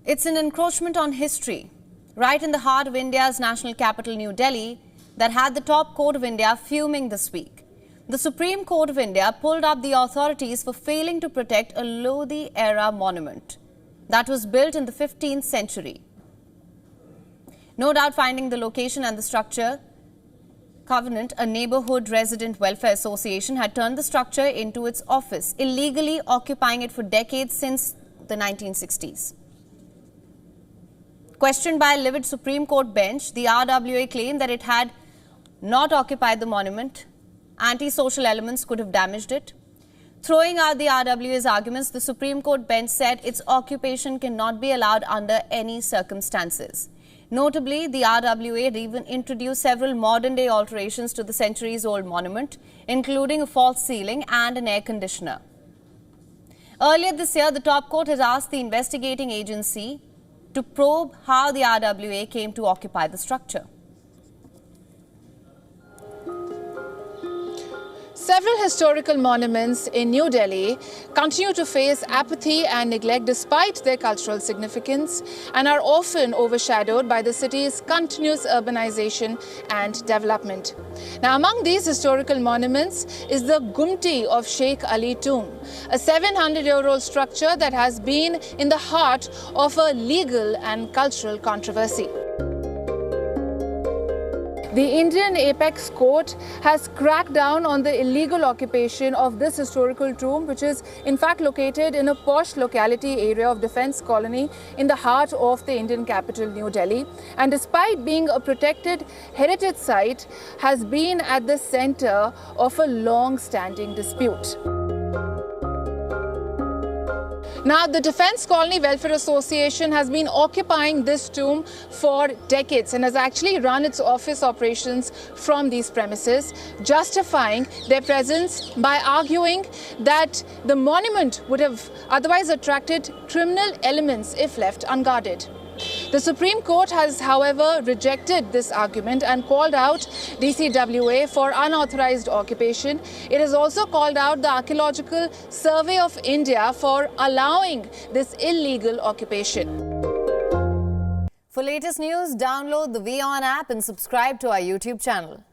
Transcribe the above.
It's an encroachment on history, right in the heart of India's national capital, New Delhi, that had the top court of India fuming this week. The Supreme Court of India pulled up the authorities for failing to protect a Lodi-era monument that was built in the 15th century. No doubt finding the location and the structure, Covenant, a neighborhood resident welfare association, had turned the structure into its office, illegally occupying it for decades since the 1960s. Questioned by a livid Supreme Court bench, the RWA claimed that it had not occupied the monument. Anti-social elements could have damaged it. Throwing out the RWA's arguments, the Supreme Court bench said its occupation cannot be allowed under any circumstances. Notably, the RWA had even introduced several modern-day alterations to the centuries-old monument, including a false ceiling and an air conditioner. Earlier this year, the top court has asked the investigating agency to probe how the RWA came to occupy the structure. Several historical monuments in New Delhi continue to face apathy and neglect despite their cultural significance and are often overshadowed by the city's continuous urbanization and development. Now, among these historical monuments is the Gumti of Sheikh Ali Tomb, a 700-year-old structure that has been in the heart of a legal and cultural controversy. The Indian Apex Court has cracked down on the illegal occupation of this historical tomb, which is in fact located in a posh locality area of Defence Colony in the heart of the Indian capital, New Delhi. And despite being a protected heritage site, has been at the center of a long-standing dispute. Now, the Defence Colony Welfare Association has been occupying this tomb for decades and has actually run its office operations from these premises, justifying their presence by arguing that the monument would have otherwise attracted criminal elements if left unguarded. The Supreme Court has, however, rejected this argument and called out DCWA for unauthorized occupation. It has also called out the Archaeological Survey of India for allowing this illegal occupation. For latest news, download the WION app and subscribe to our YouTube channel.